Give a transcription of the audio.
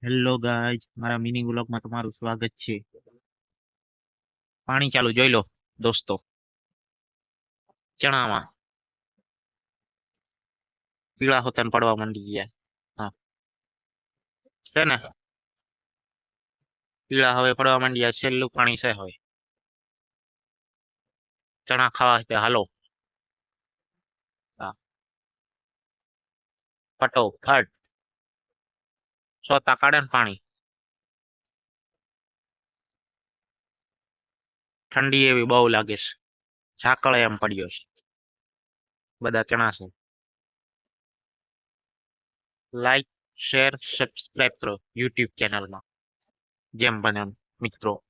Hello guys, મારા mini વ્લોગમાં તમારું સ્વાગત છે. પાણી ચાલુ જોઈ લો દોસ્તો. ચણામાં પીળા હોતન પડવા માંડી ગયા. હા, છે ને, પીળા હવે પડવા માંડ્યા. છેલ્લું પાણી છે હવે. ચણા ખાવા છે, હાલો. હા, ફટોફટ સોતા કાઢે ને પાણી. ઠંડી એવી બહુ લાગે છે. ઝાકળ એમ પડ્યો છે. બધા ચણા છે. લાઈક, શેર, સબસ્ક્રાઇબ કરો યુટ્યુબ ચેનલમાં. જેમ બને એમ મિત્રો.